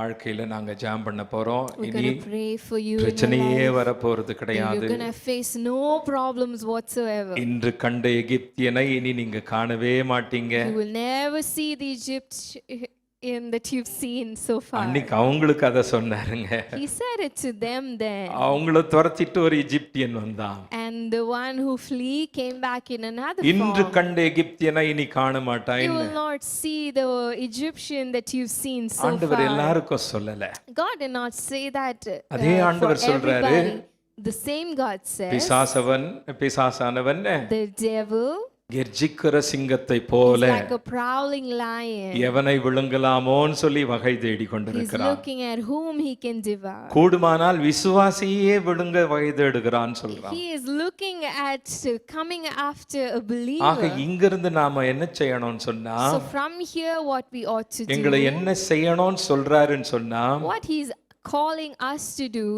வாழ்க்கையில நாங்க ஜெபம் பண்ண போறோம். We're இனி going to pray for you in your பிரச்சனையே life. வரப்போறது And கிடையாது. you're going to face no problems whatsoever. இன்று கண்ட எகிப்தியனை இனி நீங்க காணவே மாட்டீங்க. You will never see the Egyptian that you've seen so far. அன்னைக்கு அவங்களுக்கு அத சொன்னாருங்க. He said it to them then. அவங்கள துரத்திட்டு ஒரு எகிப்தியன் வந்தான். And the one who flee came back in another இன்று form. கண்ட எகிப்தியனை இனி காண மாட்டாய். You will not see the Egyptian that you've seen so ஆண்டவர் far. எல்லாருக்கும் சொல்லல. God did not say that அதே for ஆண்டவர் சொல்றாரு. everybody. The same God says. பிசாசானவன் The devil கெர்ச்சிக்கிற சிங்கத்தை is போல like a prowling lion. எவனை விழுங்கலாமோன்னு சொல்லி வகை தேடி He's கொண்டிருக்கிறான். looking at whom he can devour. கூடுமானால் விசுவாசியே விழுங்க வகை தேடுகிறான் சொல்றான். He is looking at coming after a ஆக believer. இங்கிருந்து நாம என்ன செய்யணும்னு சொன்னா, So from here what we ought to எங்களை do, என்ன செய்யணும்னு சொல்றாருன்னு சொன்னா, what he's calling us to do,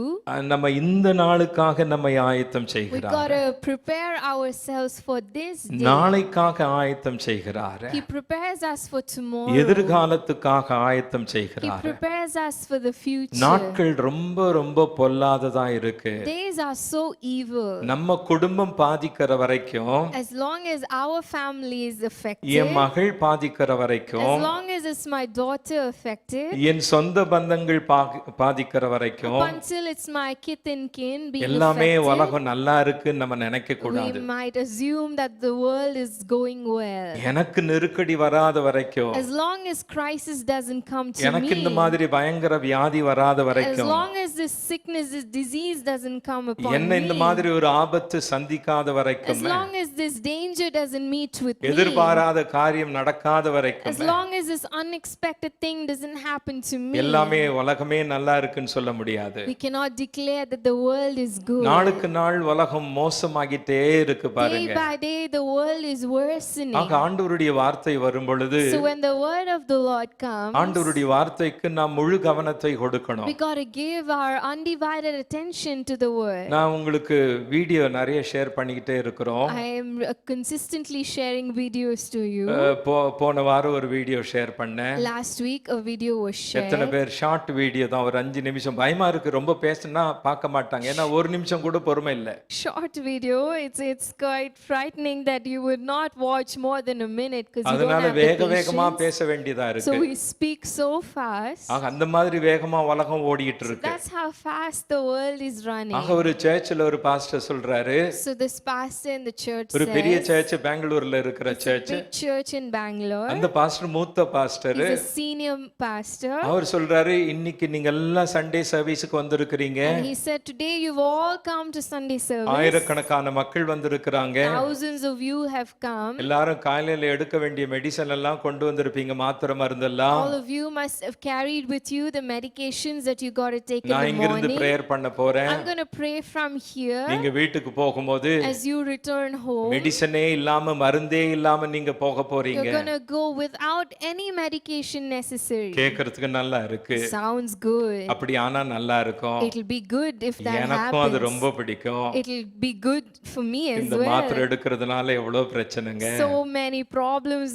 நம்ம இந்த நாளுக்காக நம்மை ஆயத்தம் we செய்கிறார். got to prepare ourselves for this day. நாளைக்காக ஆயத்தம் செய்கிறார். He prepares us for tomorrow. எதிர்காலத்துக்காக ஆயத்தம் He செய்கிறார். prepares us for the future. நாட்கள் ரொம்ப ரொம்ப பொல்லாததா இருக்கு. Days are so evil. நம்ம குடும்பம் பாதிக்கிற வரைக்கும், As long as our family is affected, என் மகள் பாதிக்கிற வரைக்கும், as long as it's my daughter affected, என் சொந்த பந்தங்கள் பாதிக்கிற வரைக்கும், up until it's my kith and kin being எல்லாமே affected, உலகம் நல்லா இருக்குன்னு நம்ம நினைக்க we கூடாது. might assume that the world is going well. எனக்கு நெருக்கடி வராத வரைக்கும், As long as crisis doesn't come to எனக்கு இந்த me, மாதிரி பயங்கர வியாதி வராத as வரைக்கும், long as this sickness, this disease doesn't come upon என்ன இந்த me, மாதிரி ஒரு ஆபத்து சந்திக்காத as வரைக்கும், long as this danger doesn't meet with me, எதிர்பாராத காரியம் நடக்காத வரைக்கும், as long as this unexpected thing doesn't happen to me, எல்லாமே உலகமே நல்லா இருக்குன்னு சொல்ல முடியாது. we cannot declare that the world is good. நாளுக்கு நாள் உலகம் மோசமாகிட்டே இருக்கு Day பாருங்க. by day the world is worsening. ஆக ஆண்டவருடைய வார்த்தை வரும் பொழுது, So when the word of the Lord comes, ஆண்டவருடைய வார்த்தைக்கு நாம் முழு கவனத்தை கொடுக்கணும். we got to give our undivided attention to the word. நான் உங்களுக்கு வீடியோ நிறைய ஷேர் பண்ணிக்கிட்டே இருக்கிறோம். I am consistently sharing videos to you. போன வாரம் ஒரு வீடியோ ஷேர் பண்ணேன். Last week a video was எத்தனை shared. பேர் ஷார்ட் வீடியோ தான், ஒரு 5 நிமிஷம். பயமா இருக்கு, ரொம்ப பேசினா பார்க்க மாட்டாங்க, ஏன்னா ஒரு நிமிஷம் கூட பொறுமை இல்லை. Short video, it's quite frightening that you would not watch more than a minute because you don't அதனால have வேக the வேகமா patience. பேச வேண்டியதா So இருக்கு. we speak so fast. ஆக அந்த மாதிரி வேகமா உலகம் ஓடிட்டு இருக்கு. That's how fast the world is running. ஆக ஒரு சர்ச்சில் ஒரு பாஸ்டர் சொல்றாரு, So this pastor in the church ஒரு பெரிய says, சர்ச், பெங்களூர்ல இருக்கிற church. big church in Bangalore. அந்த பாஸ்டர் மூத்த pastor. He's a senior pastor. அவர் சொல்றாரு, இன்னைக்கு நீங்க எல்லாம் சண்டே சர்வீஸ்க்கு வந்திருக்கிறீங்க. And he said, today you've all come to Sunday service. ஆயிரக்கணக்கான மக்கள் வந்திருக்கிறாங்க. Thousands of you have come. எல்லாரும் காலையில எடுக்க வேண்டிய மெடிசன் எல்லாம் கொண்டு வந்திருப்பீங்க, மாத்திரை மருந்தெல்லாம். All of you must have carried with you the medications that you got to take in நான் the இங்க இருந்து morning. பிரேயர் பண்ண போறேன். I'm going to pray from here. நீங்க வீட்டுக்கு போகும்போது As you return home, மெடிசனே இல்லாம, மருந்தே இல்லாம நீங்க போக போறீங்க. you're going to go without any medication necessary. கேக்குறதுக்கு நல்லா இருக்கு. Sounds good. அப்படி ஆனா நல்லா இருக்கும். It'll be good if that எனக்கும் அது happens. ரொம்ப பிடிக்கும். It'll be good for me as இந்த மாத்திரை well. எடுக்கிறதுனால எவ்வளவு பிரச்சனைங்க. So many problems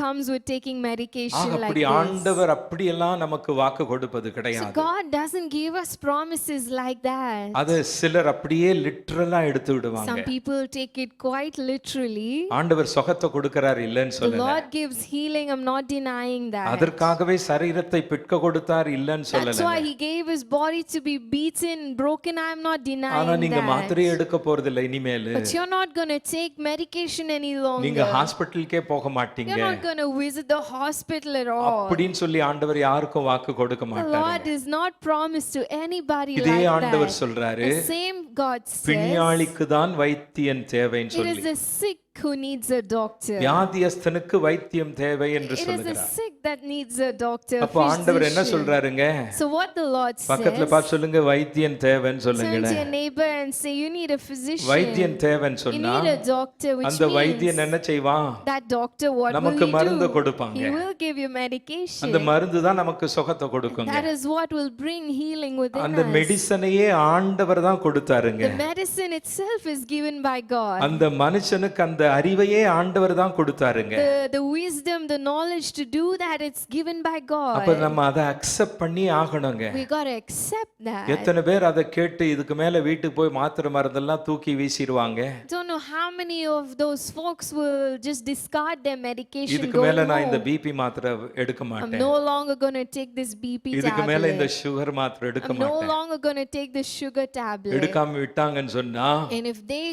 comes with taking medication like அப்படி this. ஆண்டவர் அப்படியெல்லாம் நமக்கு வாக்கு கொடுப்பது So கிடையாது. God doesn't give us promises like that. அது சிலர் அப்படியே லிட்டரலா எடுத்து விடுவாங்க. Some people take it quite literally. ஆண்டவர் சுகத்தை கொடுக்கறார் இல்லன்னு The சொல்லல. Lord gives healing, I'm not denying that. அதற்காகவே சரீரத்தை பிட்க கொடுத்தார் இல்லன்னு That's சொல்லல. why he gave his body to be beaten, broken. I'm not ஆனா denying நீங்க மாத்திரை that. எடுக்க போறது இல்ல இனிமேல். But you're not going to take medication any நீங்க longer. ஹாஸ்பிடலுக்கே போக மாட்டீங்க. You're not going to visit the hospital at all. அப்படின்னு சொல்லி ஆண்டவர் யாருக்கும் வாக்கு கொடுக்க The மாட்டாரு. Lord does not promise to anybody இதே like ஆண்டவர் that. சொல்றாரு, The same God says, பிணியாளிக்கு தான் வைத்தியன் தேவைன்னு it சொல்லி. is the sick who needs a doctor. வியாதியஸ்தனுக்கு வைத்தியம் தேவை என்று It is the சொல்லுகிறார். sick that needs a doctor. அப்போ ஆண்டவர் என்ன physician. சொல்றாருங்க? So what the Lord பக்கத்துல says, பார்த்து சொல்லுங்க, வைத்தியன் தேவைன்னு turn சொல்லுங்க. to your neighbor and say, you need a physician. வைத்தியன் தேவைன்னு You சொன்னா need a doctor, which அந்த வைத்தியன் means என்ன செய்வான்? that doctor, what will நமக்கு he மருந்து do? கொடுப்பாங்க. He will give you medication. அந்த மருந்து தான் நமக்கு சுகத்தை கொடுக்குங்க. That is what will bring healing within அந்த us. மெடிசனையே ஆண்டவர் தான் கொடுத்தாருங்க. The medicine itself is given by God. அந்த மனுஷனுக்கு அந்த அறிவையே ஆண்டவர் தான் கொடுத்தாருங்க. The wisdom, the knowledge to do that, it's given by அப்ப God. நம்ம அதை அக்செப்ட் பண்ணி ஆகணுங்க. We got to accept that. எத்தனை பேர் அதை கேட்டு இதுக்கு மேல வீட்டுக்கு போய் மாத்திரை மருந்தெல்லாம் தூக்கி வீசிடுவாங்க. Don't know how many of those folks will just discard their medication. இதுக்கு மேல நான் இந்த பிபி மாத்திரை எடுக்க I'm மாட்டேன். no longer going to take this BP இதுக்கு மேல இந்த tablet. சுகர் மாத்திரை எடுக்க I'm no மாட்டேன். longer going to take the sugar tablet. எடுக்காம விட்டாங்கன்னு சொன்னா And if they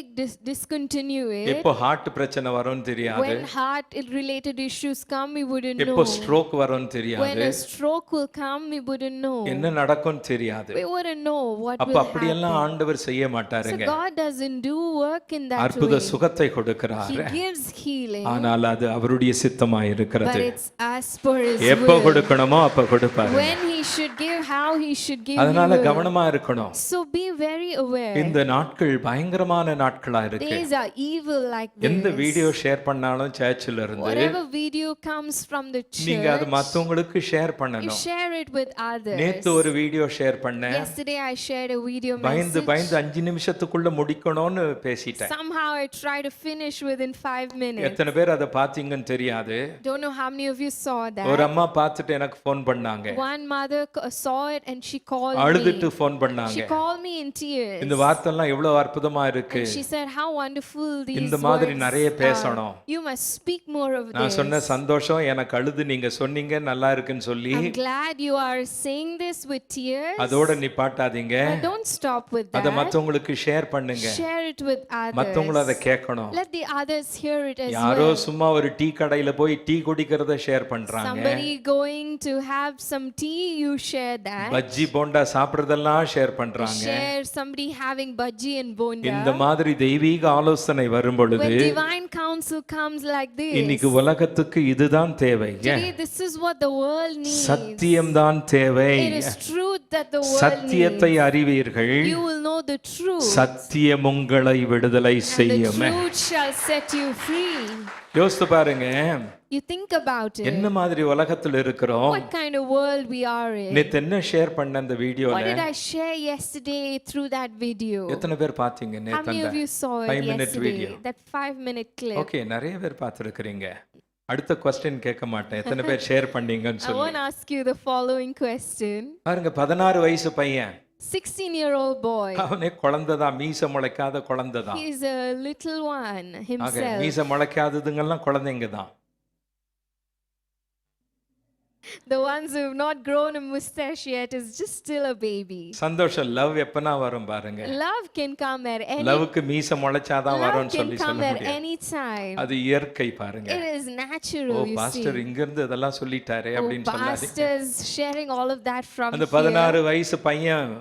discontinue it, எப்போ ஹார்ட் பிரச்சனை வரும்னு தெரியாது, when heart related issues come, we wouldn't எப்போ know. ஸ்ட்ரோக் வரும்னு When தெரியாது, a stroke will come, we wouldn't know. என்ன நடக்கும்னு தெரியாது. We wouldn't know what அப்ப will அப்படியெல்லாம் happen. ஆண்டவர் செய்ய So மாட்டாருங்க. God doesn't do work in that அற்புத way. சுகத்தை கொடுக்கிறாரு. He gives healing, ஆனால் அது அவருடைய சித்தமா but இருக்கிறது. it's as per His எப்போ will. கொடுக்கணுமோ அப்ப கொடுப்பாரு. When He should give, how He should give. He அதனால will. கவனமா இருக்கணும். So be very aware. இந்த நாட்கள் பயங்கரமான நாட்களா இருக்கு. Days are evil like எந்த this. வீடியோ ஷேர் பண்ணாலும் சர்ச்சில் இருந்து Whatever video comes from the நீங்க அது church, மத்தவங்களுக்கு ஷேர் you பண்ணணும். share it with others. நேத்து ஒரு வீடியோ ஷேர் பண்ணேன். Yesterday I shared a video பயந்து message. பயந்து 5 நிமிஷத்துக்குள்ள முடிக்கணும்னு பேசிட்டேன். Somehow I try to finish within 5 minutes. எத்தனை பேர் அதை பாத்தீங்கன்னு தெரியாது. Don't know how many of you saw that. ஒரு அம்மா பார்த்துட்டு எனக்கு ஃபோன் பண்ணாங்க. One mother saw it and she called அழுதுட்டு me. ஃபோன் பண்ணாங்க. She called me in tears. இந்த வார்த்தைலாம் எவ்வளவு அற்புதமா இருக்கு. And she said how wonderful these இந்த மாதிரி words நிறைய are. பேசணும். You must speak more of நான் this. சொன்ன சந்தோஷம் எனக்கு அழுது நீங்க சொன்னீங்க நல்லா இருக்குன்னு சொல்லி I'm glad you are saying this with tears. அதோட நிப்பாட்டாதீங்க. But don't stop with அதை that. மத்தவங்களுக்கு ஷேர் பண்ணுங்க. Share it with மத்தவங்களும் others. அதை கேட்கணும். Let the others hear it as யாரோ well. சும்மா ஒரு டீ கடையில போய் டீ குடிக்கிறத ஷேர் பண்றாங்க. Somebody going to have some tea, you share that. Bajji bonda சாப்பிடுறதெல்லாம் ஷேர் பண்றாங்க. Share somebody having bhaji and bonda. இந்த மாதிரி தெய்வீக ஆலோசனை வரும் பொழுது When divine counsel comes like this, இன்னைக்கு உலகத்துக்கு இதுதான் தேவை. today this is what the world needs. சத்தியம்தான் தேவை. It is truth that the world சத்தியத்தை needs. அறிவீர்கள், You will know the truth. சத்தியம் உங்களை விடுதலை And the செய்யும். truth shall set you free. யோசித்து பாருங்க, You think about it. என்ன மாதிரி உலகத்துல இருக்கிறோம். What kind of world we are in. நேத்து என்ன ஷேர் பண்ண அந்த What வீடியோல did I share yesterday through that video? எத்தனை பேர் பாத்தீங்க How நேத்து many of அந்த you saw it 5-minute yesterday? video? That 5-minute clip. Okay, நிறைய பேர் பார்த்துருக்கிறீங்க. அடுத்த கொஸ்டின் கேட்க மாட்டேன் எத்தனை பேர் ஷேர் பண்ணீங்கன்னு I சொல்லி. want to ask you the following question. பாருங்க, 16 வயசு பையன், 16-year-old boy. அவனே குழந்தைதான், மீச முளைக்காத குழந்தைதான். He is a little one ஆக himself. மீச முளைக்காததுங்கெல்லாம் குழந்தைங்க தான். The ones who have not grown a mustache yet is just still a baby. சந்தோஷம், லவ் எப்பனா வரும் பாருங்க. Love can come at any லவ்க்கு மீச முளைச்சாதான் Love வரும்னு can சொல்லி come சொல்ல at முடியாது. any time. அது இயற்கை பாருங்க. It is natural, oh you pastor see. இங்க இருந்து இதெல்லாம் சொல்லிட்டாரே Oh, அப்படின்னு சொல்லாதீங்க. pastors sharing all of that from அந்த here. 16 வயசு பையன்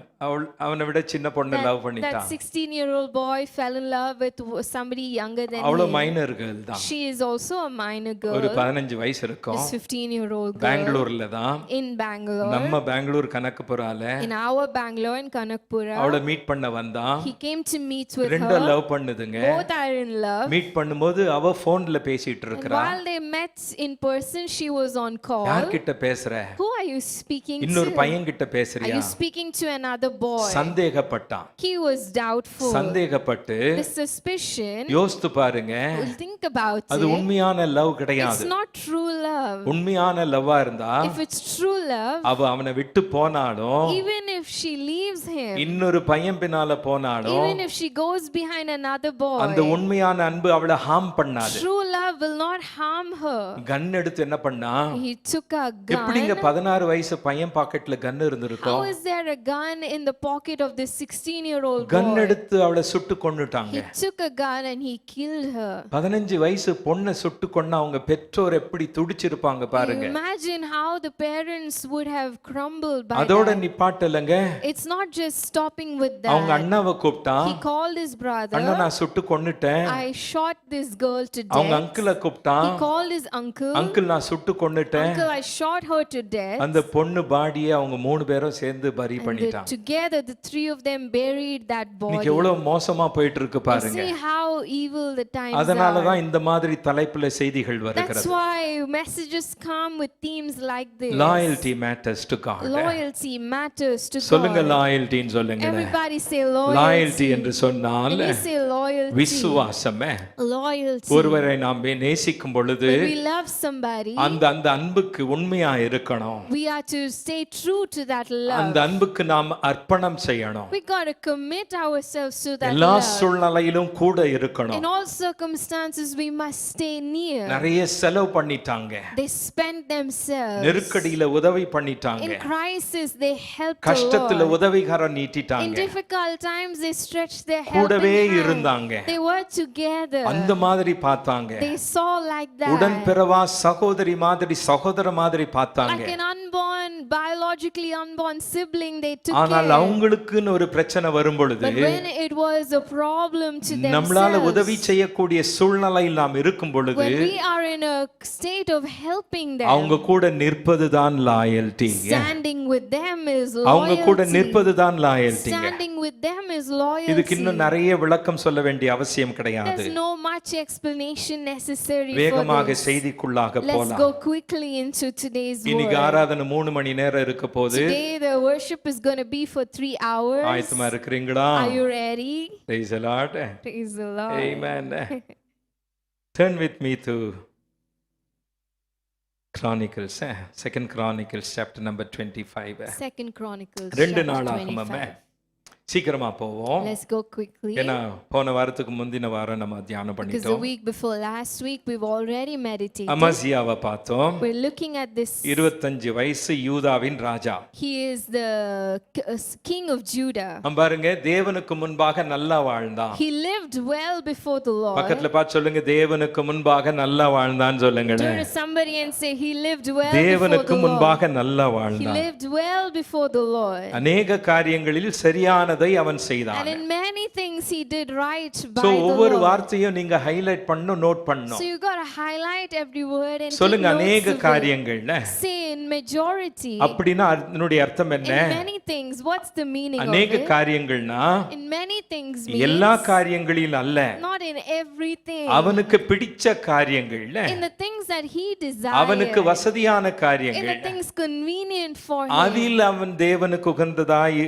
அவனை விட சின்ன பொண்ணு லவ் That பண்ணிட்டான். 16-year-old boy fell in love with somebody younger than அவ்வளவு him. மைனர்கள் தான். She is also a minor ஒரு girl. 15 வயசு இருக்கும். This 15-year-old girl பெங்களூர்ல தான். in Bangalore. நம்ம பெங்களூர் கனகபுரால In our Bangalore in Kanakpura. அவளை மீட் பண்ண வந்தான். He came to meet with ரெண்டும் her. லவ் பண்ணுதுங்க. Both are in love. மீட் பண்ணும்போது அவ போன்ல பேசிட்டு And இருக்கறா. while they met in person, she was on call. யார்கிட்ட பேசுற? Who are you speaking இன்னொரு to? பையன் கிட்ட Are பேசுறியா? you speaking to another boy? சந்தேகப்பட்டான். He was doubtful. சந்தேகப்பட்டு The suspicion. யோசித்து பாருங்க, Well, think about அது it. உண்மையான லவ் It's கிடையாது. not true love. உண்மையான லவ்வா இருந்தா If it's true love, அவ அவனை விட்டு போனாலும், even if she leaves him, இன்னொரு பையன் பின்னால போனாலும், even if she goes behind another அந்த boy, உண்மையான அன்பு அவளை ஹார்ம் பண்ணாது. true love will not harm her. கன் எடுத்து என்ன பண்ணா? He took a எப்படிங்க gun. 16 வயசு பையன் பாக்கெட்ல கன் இருந்திருக்கும்? How is there a gun in the pocket of this 16-year-old gun boy? எடுத்து அவளை சுட்டு கொன்னுட்டாங்க. He took a gun and he killed her. 15 வயசு பொண்ணை சுட்டு கொன்னா அவங்க பெற்றோர் எப்படி துடிச்சிருப்பாங்க பாருங்க. Imagine how the parents would have crumbled by அதோட that. நிப்பாட்டலங்க, It's not just stopping with அவங்க that. அண்ணாவை கூப்பிட்டான். He called his brother. அண்ணா நான் சுட்டு கொன்னுட்டேன். I shot this girl to அவங்க death. அங்கிளை கூப்பிட்டான். He called his uncle. Uncle நான் சுட்டு கொன்னுட்டேன். Uncle, I shot her to death. அந்த பொண்ணு பாடியை அவங்க 3 பேரும் சேர்ந்து பரி பண்ணிட்டாங்க. Together, the 3 of them buried that body. இன்னைக்கு எவ்வளவு மோசமா போயிட்டு இருக்கு You பாருங்க. see how evil the times அதனால are. தான் இந்த மாதிரி தலைப்புல செய்திகள் That's வருகிறது. why messages come with themes like this. Loyalty matters to God. Loyalty matters to சொல்லுங்க God. லாயல்ட்டின்னு சொல்லுங்க. Everybody say loyalty loyalty. என்று சொன்னால் When you say loyalty, விசுவாசமே. loyalty. ஒருவரை நாம் நேசிக்கும் பொழுது When we love somebody, அந்த அன்புக்கு உண்மையா இருக்கணும். we are to stay true to that அந்த love. அன்புக்கு நாம் அர்ப்பணம் செய்யணும். We got to commit ourselves to that எல்லா love. சூழ்நிலையிலும் கூட In இருக்கணும். all circumstances, we must stay near. நிறைய செலவு பண்ணிட்டாங்க. They spent themselves. நெருக்கடியில உதவி பண்ணிட்டாங்க. In crisis, they helped a கஷ்டத்துல lot. உதவிகரம் In நீட்டிட்டாங்க. difficult times, they stretched their கூடவே helping hand. இருந்தாங்க. They were together. அந்த மாதிரி பார்த்தாங்க. They saw like that. உடன்பிறவா சகோதரி மாதிரி சகோதர மாதிரி பார்த்தாங்க. Like an unborn, biologically unborn sibling, they took ஆனால் care. அவங்களுக்குன்னு ஒரு பிரச்சனை வரும் பொழுது But when it was a problem to நம்மளால உதவி themselves, செய்யக்கூடிய சூழ்நிலையில் நாம் இருக்கும் பொழுது when we are in a state of helping அவங்க them, கூட நிற்பதுதான் loyalty. standing with them is அவங்க கூட loyalty. நிற்பதுதான் loyalty. Standing with them is இதுக்கு loyalty. இன்னும் நிறைய விளக்கம் சொல்ல வேண்டிய அவசியம் கிடையாது. There's no much explanation necessary for வேகமாக this. செய்திக்குள்ளாக Let's போலாம். go quickly into today's இன்னைக்கு word. ஆராதனை 3 மணி நேரம் இருக்க போது Today the worship is going to be for 3 hours. ஆயத்தமா இருக்கிறீங்களா? Are you ready? Praise the Lord. Praise the Lord. Amen. Turn with me to Chronicles, Second Chronicles chapter number 25. Second Chronicles ரெண்டு chapter நாள் ஆகுமே. 25. சீக்கிரமா போவோம். Let's go quickly. ஏன்னா போன வாரத்துக்கு முந்தின வாரம் நம்ம தியானம் Because the பண்ணிட்டோம். week before last week we've already meditated. அமசியாவை பார்த்தோம். We're looking at this. 25 வயசு யூதாவின் ராஜா. He is the king of Judah. பாருங்க, தேவனுக்கு முன்பாக நல்லா வாழ்ந்தான். He lived well before the Lord. பக்கத்துல பார்த்து சொல்லுங்க, தேவனுக்கு முன்பாக நல்லா வாழ்ந்தான்னு சொல்லுங்களேன். Turn to somebody and say he lived well before தேவனுக்கு the Lord. முன்பாக நல்லா He வாழ்ந்தான். lived well before the Lord. அநேக காரியங்களில் சரியானதை அவன் செய்தான். And in many things he did right by so the ஒவ்வொரு Lord. வார்த்தையும் நீங்க ஹைலைட் பண்ணனும், நோட் பண்ணனும். So you got to highlight every word and சொல்லுங்க, take notes அநேக of it. காரியங்கள்ல. Say in majority. அப்படினா அதனுடைய அர்த்தம் என்ன? In many things, what's the meaning of அநேக it? காரியங்கள்னா In many things means எல்லா காரியங்களிலும் அல்ல, not in everything. அவனுக்கு பிடிச்ச காரியங்கள்ல, In the things that he desired. அவனுக்கு வசதியான In the காரியங்கள், things convenient for him. அதில் அவன் தேவனுக்கு உகந்ததாய்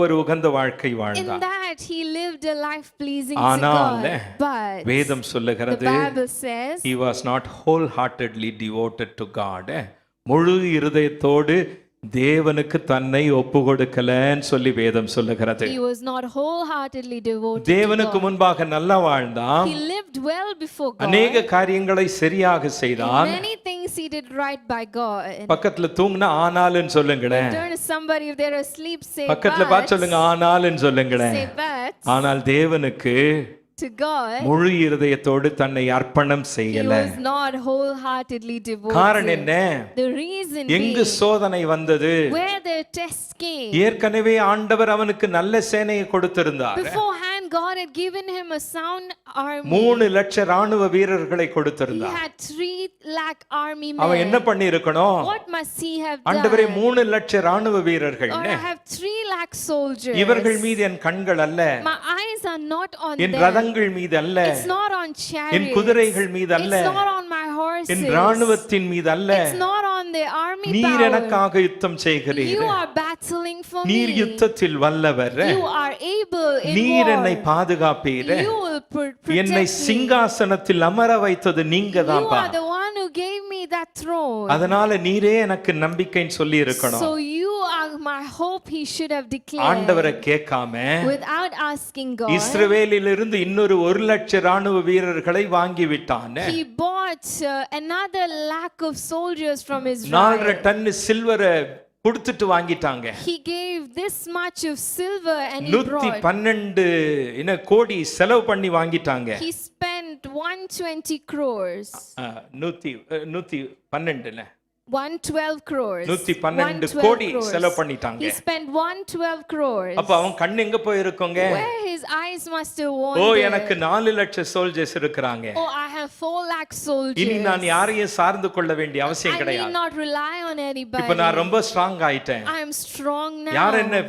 ஒரு உகந்த வாழ்க்கை In வாழ்ந்தான். that he lived a life pleasing to ஆனால் God. But வேதம் the சொல்லுகிறது, Bible says he was not wholeheartedly devoted to God. முழு இருதயத்தோடு தேவனுக்கு தன்னை ஒப்பு கொடுக்கலன்னு சொல்லி வேதம் சொல்லுகிறது. he was not wholeheartedly devoted தேவனுக்கு to God. முன்பாக நல்லா வாழ்ந்தான். He lived well before God. அநேக காரியங்களை சரியாக செய்தான். Many things he did right by God. பக்கத்துல தூங்குனா ஆனாலும் சொல்லுங்களேன். Turn to somebody, if they're asleep, say பக்கத்துல பார்த்து சொல்லுங்க, ஆனாலும் சொல்லுங்களேன். say but ஆனால் தேவனுக்கு to God முழு இருதயத்தோடு தன்னை அர்ப்பணம் he செய்யல. was not wholeheartedly devoted. காரணம் என்ன? The reason எங்கு being, சோதனை வந்தது? where the test came. ஏற்கனவே ஆண்டவர் அவனுக்கு நல்ல சேனையை கொடுத்திருந்தார். Beforehand God had given him a sound army. 3 லட்சம் ராணுவ வீரர்களை He கொடுத்திருந்தார். had 3 lakh army அவன் என்ன men. பண்ணி இருக்கணும்? What must he have ஆண்டவரே, done? 3 லட்சம் ராணுவ வீரர்கள், Lord, I have 3 lakh soldiers. இவர்கள் மீது என் கண்கள் அல்ல, My eyes are not on N them. ரதங்கள் மீது அல்ல, It's not on N chariots. குதிரைகள் மீது அல்ல, It's not on my horses. என் ராணுவத்தின் மீது அல்ல, It's not on the army நீர் power. எனக்காக யுத்தம் செய்கிறீர். You are battling for நீர் me. யுத்தத்தில் வல்லவர். You are able in நீர் war. என்னை பாதுகாப்பீர். You will என்னை protect me. சிங்காசனத்தில் அமர வைத்தது நீங்க You தான்ப்பா. are the one who gave me that throne. அதனால நீரே எனக்கு நம்பிக்கைன்னு சொல்லி இருக்கணும். So you are my hope, he should have declared. ஆண்டவரை கேட்காம Without asking God. இஸ்ரவேலிலிருந்து இன்னொரு 1 லட்சம் ராணுவ வீரர்களை வாங்கி விட்டான். He bought another lakh of soldiers from 4 Israel. Ton சில்வரை கொடுத்துட்டு வாங்கிட்டாங்க. He gave this much of silver and he brought. 112 கோடி செலவு பண்ணி வாங்கிட்டாங்க. He spent 120 crores. 112 112 crores. 112 கோடி செலவு பண்ணிட்டாங்க. He spent 112 crores. அப்ப அவன் கண்ணு எங்க போய் இருக்குங்க? Where his his eyes must have O wandered. எனக்கு 4 லட்சம் சோல்ஜர்ஸ் இருக்கிறாங்க, Oh, I have 4 lakh soldiers. இனி நான் யாரையும் சார்ந்து கொள்ள வேண்டிய அவசியம் I need கிடையாது. not rely on இப்ப anybody. நான் ரொம்ப ஸ்ட்ராங் ஆயிட்டேன், I am strong now. யார் என்ன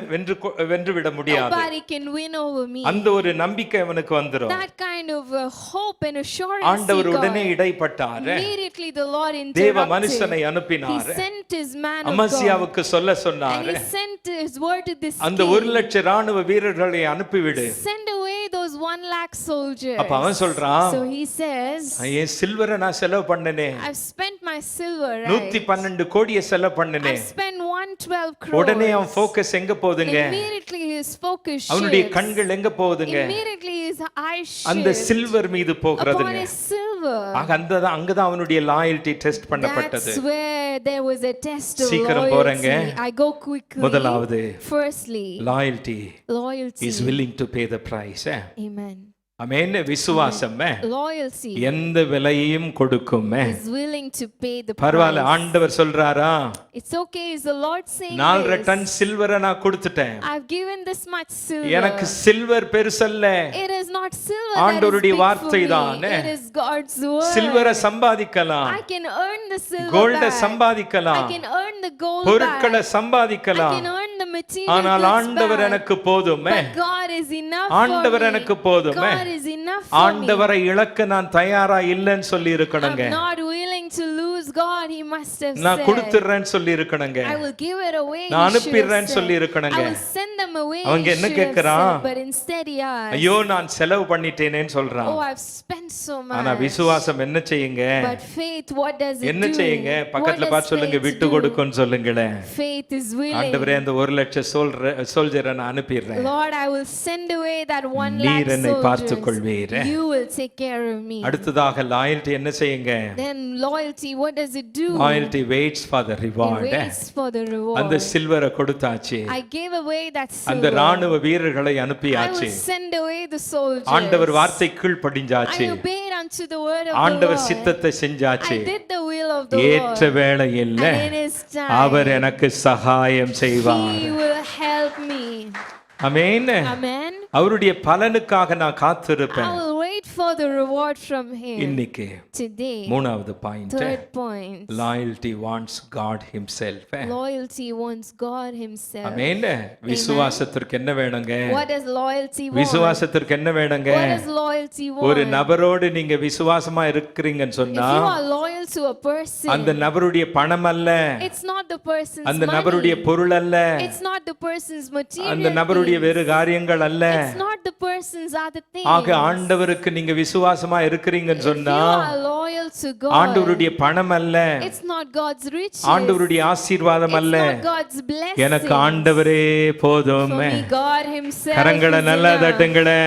வென்று விட முடியாது. Nobody can win over me. அந்த ஒரு நம்பிக்கை அவனுக்கு வந்துரும். That kind of hope and assurance. ஆண்டவர் he got. உடனே இடைப்பட்டார், Immediately the Lord தேவ interrupted. மனுஷனை He அனுப்பினார், sent his man of God. அமசியாவுக்கு சொல்ல And சொன்னார், he sent his word to this அந்த king. 1 லட்சம் ராணுவ வீரர்களை அனுப்பிவிடு. Send away those 1 lakh soldiers. அப்ப அவன் சொல்றான், So he says, என் சில்வரை நான் செலவு பண்ணனே, I've spent my silver, right? 112 கோடியை செலவு பண்ணனே. I've spent 112 crores. உடனே அவன் ஃபோக்கஸ் எங்க போகுதுங்க? Immediately his focus அவனுடைய shifts. கண்கள் எங்க போகுதுங்க? Immediately his eyes அந்த shift சில்வர் மீது upon போகிறதுங்க. his silver. அங்கதான் அவனுடைய லாயல்டி டெஸ்ட் பண்ணப்பட்டது. That's where there was a test of சீக்கிரம் போறேங்க. loyalty. I go quickly. முதலாவது Firstly, loyalty loyalty. is willing to pay the price. Amen. ஆமென். விசுவாசம் Loyalty எந்த விலையையும் கொடுக்கும். is willing to pay the பரவாயில்ல, price. ஆண்டவர் சொல்றாரா, It's okay. Is the Lord saying 4 this? Ton சில்வரை நான் கொடுத்துட்டேன், I've given this much silver. எனக்கு silver பெருசல்ல. It is not silver that is ஆண்டவருடைய big for வார்த்தை me. தான். It is God's word. சில்வரை சம்பாதிக்கலாம், I can earn the silver கோல்ட back. I சம்பாதிக்கலாம், can earn the gold பொருட்களை back. I சம்பாதிக்கலாம். can earn the material ஆனால் goods ஆண்டவர் back. எனக்கு போதும். But God is enough ஆண்டவர் for me. எனக்கு போதும். God is enough for me. ஆண்டவரை இழக்க நான் தயாரா இல்லைன்னு சொல்லி இருக்கணுங்க. I'm not willing to lose God. He must have நான் said. கொடுத்துறேன்னு சொல்லி இருக்கணுங்க. I will give it away. நான் he should have அனுப்பிடுறேன்னு said. சொல்லி இருக்கணுங்க. I will send them away. அவங்க he என்ன should have கேக்குறான்? said. But instead he asked, ஐயோ நான் செலவு பண்ணிட்டேனேன்னு சொல்றான். oh, I've spent so much. ஆனா விசுவாசம் என்ன செய்யுங்க? But faith, what does it என்ன do? செய்யுங்க? What பக்கத்துல does பார்த்து சொல்லுங்க, faith விட்டு do? கொடுக்குன்னு சொல்லுங்களேன். Faith is willing. ஆண்டவரே அந்த 1 லட்சம் சோல்ஜரை நான் அனுப்பிடுறேன், Lord, I will send away that 1 lakh நீர் என்னை பார்த்துக் soldiers. கொள்வீர். You will take care of me. அடுத்ததாக லாயல்டி என்ன செய்யுங்க? Then loyalty, what does it do? Loyalty weights for the It reward. waits for the reward. அந்த சில்வரை கொடுத்தாச்சு, I gave away that அந்த silver. ராணுவ வீரர்களை I அனுப்பியாச்சு, will send away the soldiers. ஆண்டவர் வார்த்தை கீழ்ப்படிஞ்சாச்சு, I obeyed unto the word of the ஆண்டவர் Lord. சித்தத்தை செஞ்சாச்சு. I did the will of the ஏற்ற Lord. வேளையில் And in his time, அவர் எனக்கு சகாயம் செய்வார். he will help me. Amen. Amen. அவருடைய பலனுக்காக நான் I காத்திருப்பேன். will wait for the reward from him. இன்னைக்கு Today, மூணாவது point, third point. Loyalty wants God himself. Loyalty wants God himself. Amen. விசுவாசத்திற்கு என்ன வேணுங்க? What does loyalty want? விசுவாசத்திற்கு என்ன வேணுங்க? What does loyalty want? ஒரு நபரோடு நீங்க விசுவாசமா இருக்கிறீங்கன்னு If சொன்னா you are loyal to a person, அந்த நபருடைய பணம் அல்ல, it's not the person's அந்த money. நபருடைய பொருள் அல்ல, It's not the person's material. அந்த நபருடைய வேறு காரியங்கள் அல்ல. It's not the person's other things. ஆக ஆண்டவருக்கு நீங்க விசுவாசமா இருக்கிறீங்கன்னு If you சொன்னா are loyal to God, ஆண்டவருடைய பணம் அல்ல, it's not God's riches. ஆண்டவருடைய ஆசீர்வாதம் It's அல்ல, not God's blessings. எனக்கு ஆண்டவரே போதும். For me, God himself கரங்களை is நல்லா enough. தட்டுங்களே.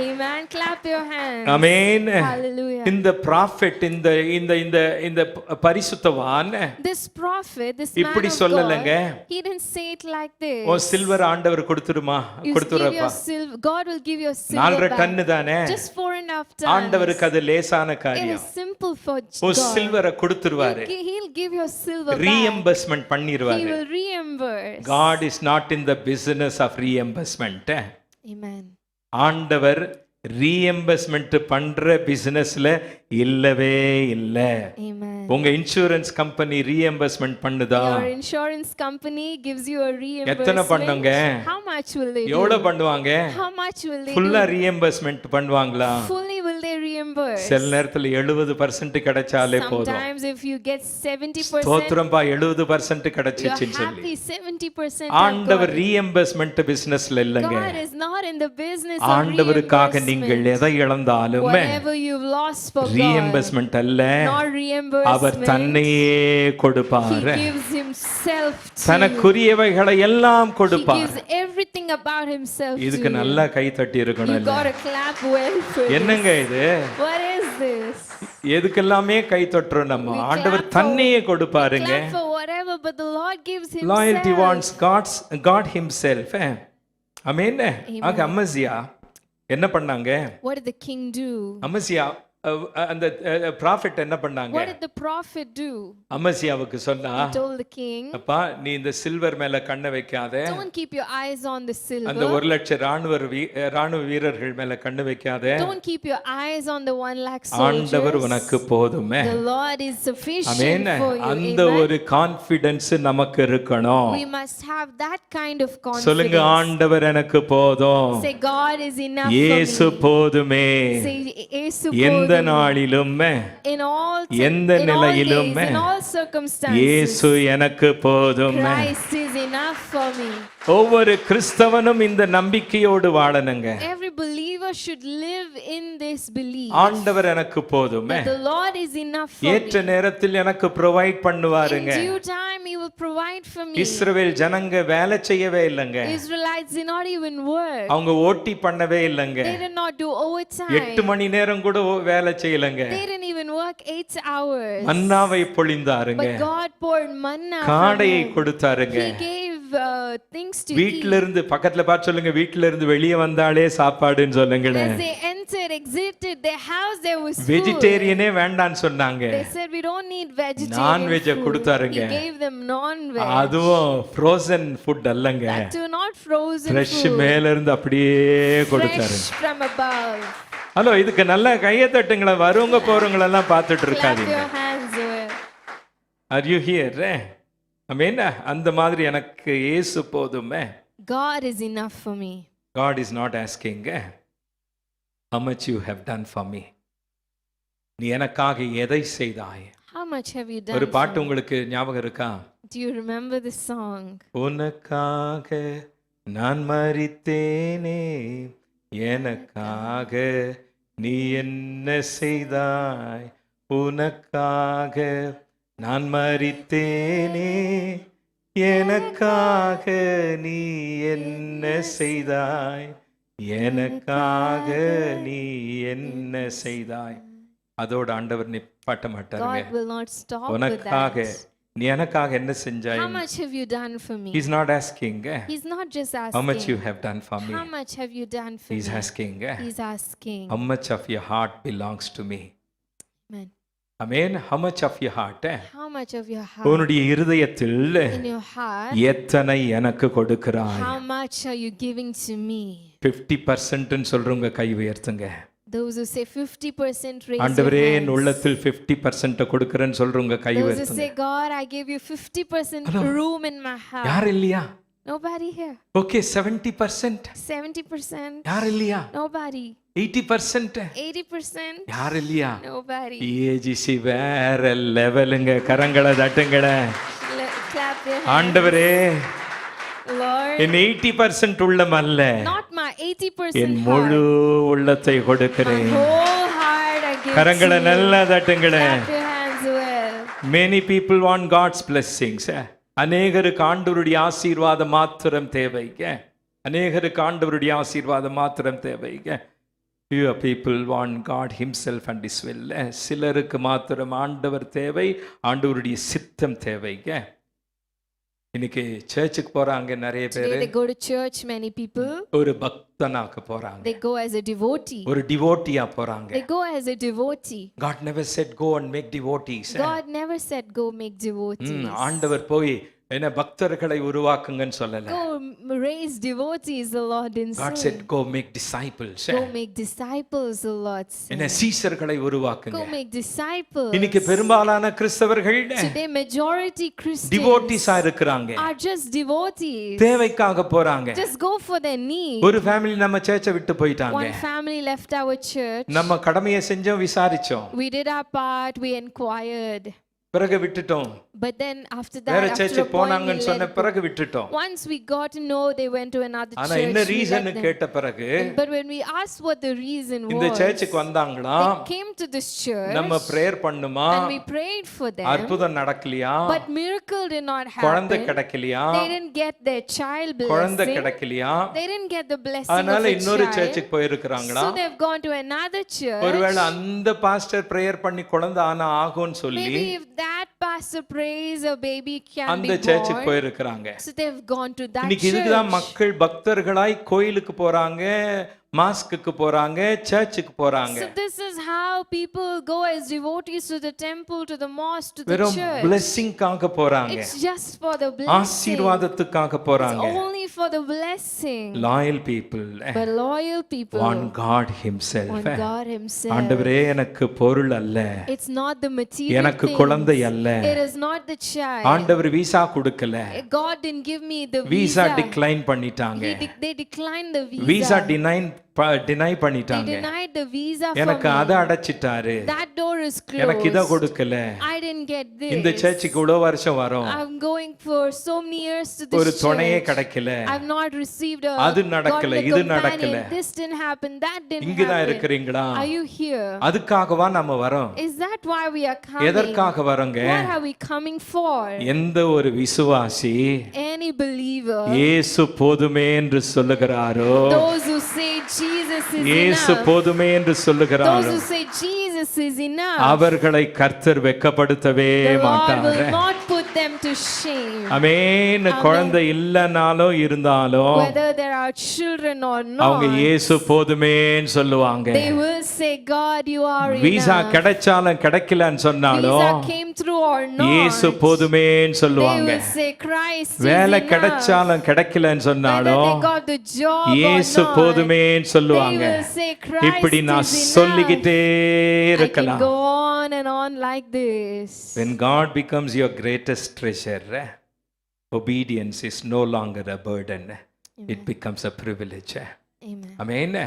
Amen. Clap your hands. Amen. Hallelujah. இந்த prophet, இந்த இந்த இந்த இந்த பரிசுத்தவான் This prophet, this man இப்படி of சொல்லலங்க. God, he didn't say it like this. Oh silver ஆண்டவர் கொடுத்துருமா, You give கொடுத்துறப்பா, your silver, God will give your 4 silver ton back. தானே, Just 4.5 tons. ஆண்டவருக்கு அது லேசான It காரியம். is simple for O God. சில்வரை கொடுத்துருவாரு, He'll give your silver back. Reimbursement He பண்ணிடுவாரு. will reimburse. God is not in the business of reimbursement. Amen. ஆண்டவர் reimbursement பண்ற பிசினஸ்ல இல்லவே இல்ல. Amen. உங்க இன்சூரன்ஸ் கம்பெனி ரீஎம்பர்ஸ்மெண்ட் பண்ணுதா? Your insurance company gives you a எத்தனை பண்ணுங்க? reimbursement. How much will they do? எவ்வளவு பண்ணுவாங்க? How much will they ஃபுல்லா do? ரீஎம்பர்ஸ்மெண்ட் பண்ணுவாங்களா? Fully will they reimburse? சில நேரத்துல 70% கிடைச்சாலே போதும். Sometimes if you get 70%, ஸ்தோத்திரம்பா 70% you're கிடைச்சிச்சுன்னு சொல்லி. happy. 70% ஆண்டவர் ரீஎம்பர்ஸ்மெண்ட் பிசினஸ்ல இல்லங்க. God is not in the business of ஆண்டவருக்காக நீங்கள் reimbursement. எதை இழந்தாலும் Whatever you've lost for God, reimbursement அல்ல, not அவர் reimbursement. தன்னையே He கொடுப்பார். gives himself to you. தனக்குரியவைகளை எல்லாம் He கொடுப்பார். gives everything about himself to இதுக்கு you. நல்லா கை தட்டி இருக்கணும் You இல்ல? gotta clap well for this. என்னங்க இது? What is this? எதுக்கெல்லாமே கை தொட்டுறோம் நம்ம. We ஆண்டவர் clap தன்னையே கொடுப்பாருங்க. Clap for whatever, but the Lord gives himself. Loyalty wants God himself. ஆமென். ஆக அமசியா என்ன பண்ணாங்க? What did the king do? Amaziah அந்த ப்ராஃபெட் என்ன பண்ணாங்க? What did the prophet do? அமசியாவுக்கு சொன்னா, He told the king, அப்பா நீ இந்த சில்வர் மேல கண்ணை வைக்காத, don't keep your eyes on the அந்த silver. 1,00,000 ராணுவ வீரர்கள் மேல கண்ணு வைக்காத, Don't keep your eyes on the 1,00,000 ஆண்டவர் soldiers. உனக்கு போதுமே. The Lord is sufficient amen. for you. அந்த Amen. ஒரு கான்ஃபிடன்ஸ் நமக்கு இருக்கணும். We must have that kind of சொல்லுங்க, confidence. ஆண்டவர் எனக்கு போதும், Say, God is enough for இயேசு me. போதுமே. Say, "Yesu எந்த போதும்." நாளிலும் In all எந்த in all நிலையிலும் days, in all circumstances, இயேசு எனக்கு போதும். Christ is enough for me. ஒவ்வொரு கிறிஸ்தவனும் இந்த நம்பிக்கையோடு வாழணுங்க. Every believer should live in this belief ஆண்டவர் எனக்கு போதுமே. that the Lord is enough for ஏற்ற me. நேரத்தில் எனக்கு provide In பண்ணுவாருங்க. due time, He will provide for me. இஸ்ரவேல் ஜனங்க வேலை செய்யவே இல்லைங்க. Israelites did not even work. அவங்க ஓட்டி பண்ணவே இல்லைங்க. They did not do 8 overtime. மணி நேரம் கூட வேலை செய்யலங்க. They didn't even work 8 hours. மன்னாவை பொழிந்தாருங்க. But God poured manna from காடையை heaven. கொடுத்தாருங்க. He gave things to eat. வீட்ல இருந்து பக்கத்துல பார்த்து சொல்லுங்க, வீட்ல இருந்து வெளியே வந்தாலே சாப்பாடுன்னு சொல்லுங்களேன். As they entered, exited their house, there was food. வெஜிடேரியனே வேண்டான்னு சொன்னாங்க. They said, we don't need vegetarian Non-veg food. கொடுத்தாருங்க. He gave them non-veg. அதுவும் ஃப்ரோசன் ஃபுட் அல்லங்க, That too not frozen fresh food. மேல இருந்து அப்படியே கொடுத்தாரு. Fresh from above. ஹலோ, இதுக்கு நல்ல கையை தட்டுங்களா, வருவங்க போறவங்களெல்லாம் பார்த்துட்டு Clap இருக்காதீங்க. your hands. Are you here? Amen. அந்த மாதிரி எனக்கு இயேசு போதுமே. God is enough for me. God is not asking how much you have done for me. நீ எனக்காக எதை செய்தாய்? How much have you done ஒரு for பாட்டு me? உங்களுக்கு ஞாபகம் இருக்கா? Do you remember the song? உனக்காக நான் மரித்தேனே, எனக்காக நீ என்ன செய்தாய்? உனக்காக நான் மரித்தேனே, எனக்காக நீ என்ன செய்தாய்? எனக்காக நீ என்ன செய்தாய்? அதோட ஆண்டவர் நிப்பாட்ட மாட்டாருங்க. God will not stop with உனக்காக that. நீ எனக்காக என்ன செஞ்சாய்? How much have you done for me? He's not asking He's not just how much you asking. have done for me. How much have you done for He's me? asking He's asking. how much of your heart belongs to me. Amen. Amen. How much of your heart? How much of your heart, உன்னுடைய இருதயத்தில் in your heart, எத்தனை எனக்கு கொடுக்கிறாய்? how much are you giving to me? 50% ன்னு சொல்றவங்க கை உயர்த்துங்க. Those who say 50%, raise your ஆண்டவரே என் hands. உள்ளத்தில் 50% கொடுக்கிறேன்னு சொல்றவங்க கை Those who உயர்த்துங்க. say, God, I give you 50% room in my heart. யார் இல்லையா? Nobody here. ஓகே, 70%. 70%. யார் இல்லையா? Nobody. 80%. 80%. யார் இல்லையா? Nobody. ஏஜிசி வேற லெவலுங்க. கரங்களை தட்டுங்களே. Clap your hands. ஆண்டவரே, Lord, என் 80% உள்ளம் அல்ல, not my 80% என் heart. முழு உள்ளத்தை My கொடுக்கிறேன். whole heart I give கரங்களை to you. நல்லா தட்டுங்களே. Clap your hands well. Many people want God's blessings. அநேகருக்கு ஆண்டவருடைய ஆசீர்வாதம் மாத்திரம் தேவைங்க. அநேகருக்கு ஆண்டவருடைய ஆசீர்வாதம் மாத்திரம் தேவைங்க. Few people want God himself and his will. சிலருக்கு மாத்திரம் ஆண்டவர் தேவை, ஆண்டவருடைய சித்தம் தேவைங்க. இன்னைக்கு சர்ச்சுக்கு போறாங்க நிறைய Today பேர். they go to church, many people. ஒரு பக்தனாக போறாங்க. They go as a devotee. ஒரு டிவோட்டியா போறாங்க. They go as a devotee. God never said go and make devotees. God never said go make devotees. ஆண்டவர் போய் என்ன பக்தர்களை உருவாக்குங்கன்னு சொல்லல. Go raise devotees, the Lord didn't God say. said go make disciples. Go make disciples, the Lord said. என்ன சீஷர்களை உருவாக்குங்க. Go make disciples. இன்னைக்கு பெரும்பாலான கிறிஸ்தவர்கள் Today majority Christians டிவோட்டிஸா இருக்கிறாங்க. are just devotees. தேவைக்காக போறாங்க. Just go for their need. ஒரு ஃபேமிலி நம்ம சர்ச்சை விட்டு போயிட்டாங்க. One family left our church. நம்ம கடமையை செஞ்சோம், விசாரிச்சோம், We did our part, we inquired. பிறகு விட்டுட்டோம். But then after that, வேற after சர்ச்சுக்கு a point, we போனாங்கன்னு சொன்ன let go. பிறகு விட்டுட்டோம். Once we got to know they went to another ஆனா church, என்ன we ரீசன் let them. கேட்ட பிறகு But when we asked what the reason இந்த was, சர்ச்சுக்கு வந்தாங்களா, they came to this church நம்ம பிரேயர் பண்ணுமா, and we prayed for them, அற்புதம் நடக்கலையா, but miracle did not குழந்தை happen. கிடைக்கலையா, They didn't get their child குழந்தை blessing. கிடைக்கலையா, They didn't get the blessing அதனால of a இன்னொரு child. சர்ச்சுக்கு போயிருக்கிறாங்களா, So they've gone to another church. ஒருவேளை அந்த பாஸ்டர் பிரேயர் பண்ணி குழந்தை ஆனா ஆகும்னு சொல்லி Maybe if that pastor prays, a baby can அந்த be சர்ச்சுக்கு born. போயிருக்கிறாங்க. So they've gone to that இன்னைக்கு church. இதுக்குதான் மக்கள் பக்தர்களாய் கோயிலுக்கு போறாங்க, மாஸ்க்குக்கு போறாங்க, சர்ச்சுக்கு போறாங்க. So this is how people go as devotees to the temple, to the mosque, to the வெறும் church. blessingக்காக போறாங்க. It's just for the blessing. ஆசீர்வாதத்துக்காக போறாங்க. It's only for the blessing. Loyal people But loyal people want God himself. want God himself. ஆண்டவரே எனக்கு பொருள் அல்ல, It's not the material எனக்கு things. குழந்தை அல்ல. It is not the child. ஆண்டவர் visa கொடுக்கல, God didn't give me the visa visa. Decline பண்ணிட்டாங்க. They declined the visa. Visa deny They பண்ணிட்டாங்க. denied the visa for எனக்கு me. அதை அடைச்சிட்டாரு, That door is எனக்கு இதை closed. கொடுக்கல. I didn't get இந்த this. சர்ச்சுக்கு இவ்வளவு வருஷம் வரும், I'm going for so many years to ஒரு this துணையே church. கிடைக்கல, I've not received a அது நடக்கல, godly இது companion. நடக்கல. This didn't happen. That didn't இங்கதான் happen. இருக்கிறீங்களா? Are you here? அதுக்காகவா நம்ம வரோம்? Is that why we are coming? எதற்காக வரோங்க? What are we coming for? எந்த ஒரு விசுவாசி Any believer, இயேசு போதுமே என்று சொல்லுகிறாரோ, those who say Jesus is இயேசு enough, போதுமே என்று those சொல்லுகிறாரோ, who say Jesus is enough, அவர்களை கர்த்தர் வெட்கப்படுத்தவே the Lord மாட்டார். will not put them to shame. அமேன். குழந்தை இல்லனாலும் இருந்தாலும் Whether there are children or அவங்க not, இயேசு போதுமேன்னு சொல்லுவாங்க. they will say, God, you are visa enough. கிடைச்சாலும் கிடைக்கலன்னு சொன்னாலும் Visa came through or இயேசு not, போதுமேன்னு they சொல்லுவாங்க. will say Christ is வேலை enough. கிடைச்சாலும் கிடைக்கலன்னு Whether சொன்னாலும் they got the job or இயேசு not, போதுமேன்னு they சொல்லுவாங்க. will say Christ இப்படி நான் is enough. சொல்லிக்கிட்டே I can இருக்கலாம். go on and on like this. When God becomes your greatest treasure, obedience is no longer a burden. It becomes a privilege. Amen. ஆமென்.